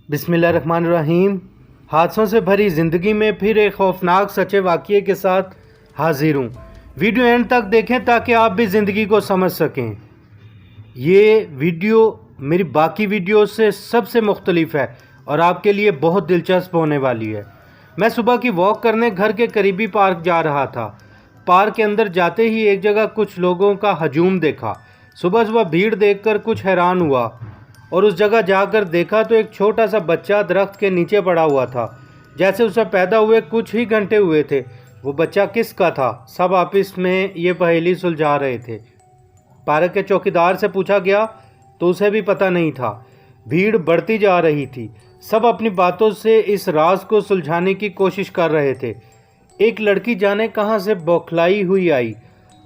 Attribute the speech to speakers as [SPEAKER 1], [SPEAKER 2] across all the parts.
[SPEAKER 1] बिस्मिल्लाहिर्रहमानिर्रहीम। हादसों से भरी ज़िंदगी में फिर एक खौफनाक सच्चे वाक़ये के साथ हाजिर हूँ। वीडियो एंड तक देखें ताकि आप भी ज़िंदगी को समझ सकें। ये वीडियो मेरी बाकी वीडियो से सबसे मुख्तलिफ है और आपके लिए बहुत दिलचस्प होने वाली है। मैं सुबह की वॉक करने घर के करीबी पार्क जा रहा था। पार्क के अंदर जाते ही एक जगह कुछ लोगों का हजूम देखा। सुबह सुबह भीड़ देखकर कुछ हैरान हुआ और उस जगह जाकर देखा तो एक छोटा सा बच्चा दरख्त के नीचे पड़ा हुआ था, जैसे उसे पैदा हुए कुछ ही घंटे हुए थे। वो बच्चा किसका था? सब आपस में ये पहेली सुलझा रहे थे। पार्क के चौकीदार से पूछा गया तो उसे भी पता नहीं था। भीड़ बढ़ती जा रही थी। सब अपनी बातों से इस राज को सुलझाने की कोशिश कर रहे थे। एक लड़की जाने कहाँ से बौखलाई हुई आई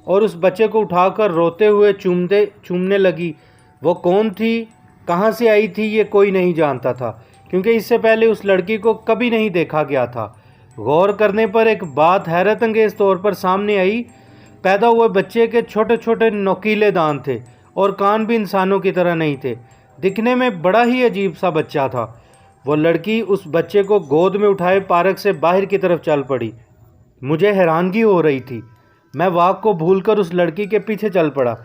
[SPEAKER 1] और उस बच्चे को उठाकर रोते हुए चूमने लगी। वो कौन थी, कहाँ से आई थी, ये कोई नहीं जानता था, क्योंकि इससे पहले उस लड़की को कभी नहीं देखा गया था। गौर करने पर एक बात हैरत अंगेज़ तौर पर सामने आई। पैदा हुए बच्चे के छोटे छोटे नोकीले दांत थे और कान भी इंसानों की तरह नहीं थे। दिखने में बड़ा ही अजीब सा बच्चा था। वो लड़की उस बच्चे को गोद में उठाए पार्क से बाहर की तरफ चल पड़ी। मुझे हैरानगी हो रही थी। मैं वॉक को भूलकर उस लड़की के पीछे चल पड़ा।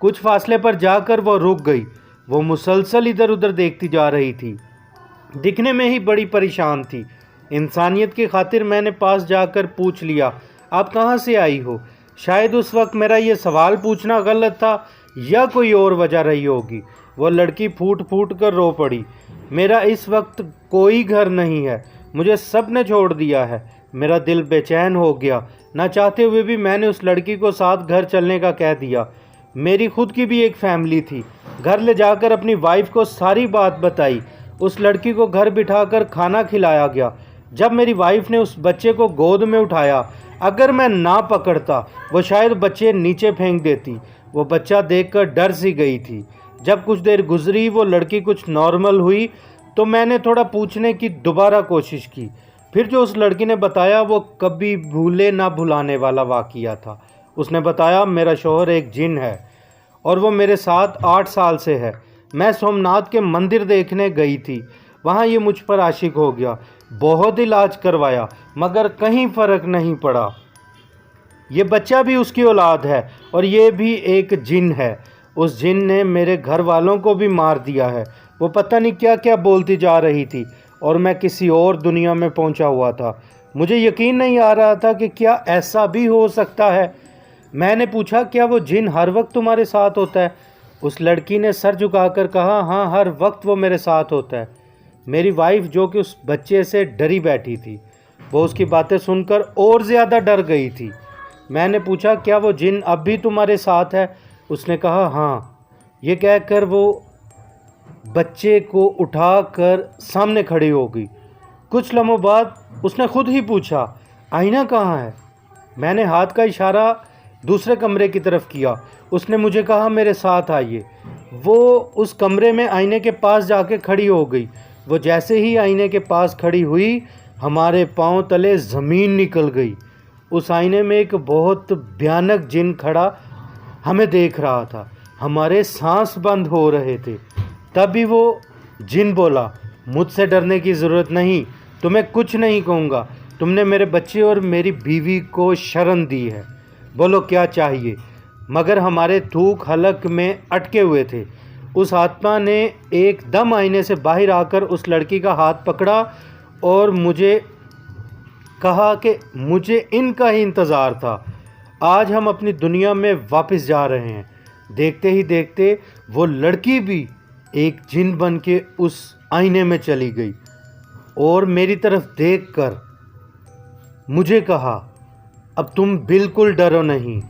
[SPEAKER 1] कुछ फासले पर जाकर वो रुक गई। वो मुसलसल इधर उधर देखती जा रही थी। दिखने में ही बड़ी परेशान थी। इंसानियत की खातिर मैंने पास जाकर पूछ लिया, आप कहाँ से आई हो? शायद उस वक्त मेरा ये सवाल पूछना गलत था या कोई और वजह रही होगी। वो लड़की फूट फूट कर रो पड़ी। मेरा इस वक्त कोई घर नहीं है, मुझे सब ने छोड़ दिया है। मेरा दिल बेचैन हो गया। ना चाहते हुए भी मैंने उस लड़की को साथ घर चलने का कह दिया। मेरी खुद की भी एक फैमिली थी। घर ले जाकर अपनी वाइफ को सारी बात बताई। उस लड़की को घर बिठाकर खाना खिलाया गया। जब मेरी वाइफ ने उस बच्चे को गोद में उठाया, अगर मैं ना पकड़ता वो शायद बच्चे नीचे फेंक देती। वो बच्चा देखकर डर सी गई थी। जब कुछ देर गुजरी, वो लड़की कुछ नॉर्मल हुई तो मैंने थोड़ा पूछने की दोबारा कोशिश की। फिर जो उस लड़की ने बताया वो कभी भूले ना भुलाने वाला वाक़या था। उसने बताया, मेरा शौहर एक जिन है और वो मेरे साथ 8 साल से है। मैं सोमनाथ के मंदिर देखने गई थी। वहाँ ये मुझ पर आशिक हो गया। बहुत इलाज करवाया मगर कहीं फ़र्क नहीं पड़ा। ये बच्चा भी उसकी औलाद है और ये भी एक जिन है। उस जिन ने मेरे घर वालों को भी मार दिया है। वो पता नहीं क्या क्या बोलती जा रही थी और मैं किसी और दुनिया में पहुंचा हुआ था। मुझे यकीन नहीं आ रहा था कि क्या ऐसा भी हो सकता है। मैंने पूछा, क्या वो जिन हर वक्त तुम्हारे साथ होता है? उस लड़की ने सर झुकाकर कहा, हाँ, हर वक्त वो मेरे साथ होता है। मेरी वाइफ, जो कि उस बच्चे से डरी बैठी थी, वो उसकी बातें सुनकर और ज़्यादा डर गई थी। मैंने पूछा, क्या वो जिन अब भी तुम्हारे साथ है? उसने कहा, हाँ। ये कहकर वो बच्चे को उठाकर सामने खड़ी हो गई। कुछ लम्हों बाद उसने खुद ही पूछा, आईना कहाँ है? मैंने हाथ का इशारा दूसरे कमरे की तरफ किया। उसने मुझे कहा, मेरे साथ आइए। वो उस कमरे में आईने के पास जाके खड़ी हो गई। वो जैसे ही आईने के पास खड़ी हुई, हमारे पांव तले ज़मीन निकल गई। उस आईने में एक बहुत भयानक जिन खड़ा हमें देख रहा था। हमारे सांस बंद हो रहे थे। तभी वो जिन बोला, मुझसे डरने की ज़रूरत नहीं, तुम्हें कुछ नहीं कहूँगा। तुमने मेरे बच्चे और मेरी बीवी को शरण दी है, बोलो क्या चाहिए? मगर हमारे थूक हलक में अटके हुए थे। उस आत्मा ने एकदम आईने से बाहर आकर उस लड़की का हाथ पकड़ा और मुझे कहा कि मुझे इनका ही इंतज़ार था। आज हम अपनी दुनिया में वापस जा रहे हैं। देखते ही देखते वो लड़की भी एक जिन बन के उस आईने में चली गई और मेरी तरफ देखकर मुझे कहा, अब तुम बिल्कुल डरो नहीं।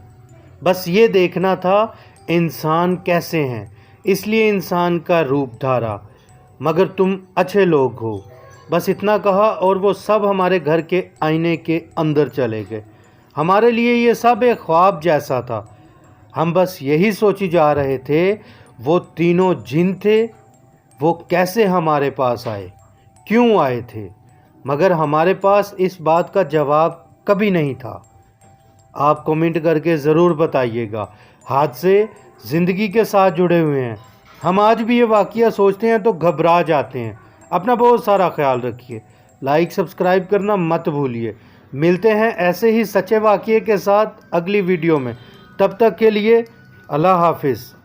[SPEAKER 1] बस ये देखना था इंसान कैसे हैं, इसलिए इंसान का रूप धारा, मगर तुम अच्छे लोग हो। बस इतना कहा और वो सब हमारे घर के आईने के अंदर चले गए। हमारे लिए ये सब एक ख्वाब जैसा था। हम बस यही सोची जा रहे थे, वो तीनों जिन थे, वो कैसे हमारे पास आए, क्यों आए थे, मगर हमारे पास इस बात का जवाब कभी नहीं था। आप कमेंट करके ज़रूर बताइएगा। हादसे ज़िंदगी के साथ जुड़े हुए हैं। हम आज भी ये वाक़या सोचते हैं तो घबरा जाते हैं। اپنا بہت سارا خیال رکھیے، لائک سبسکرائب کرنا مت بھولیے۔ ملتے ہیں ایسے ہی سچے واقعے کے ساتھ اگلی ویڈیو میں، تب تک کے لیے اللہ حافظ۔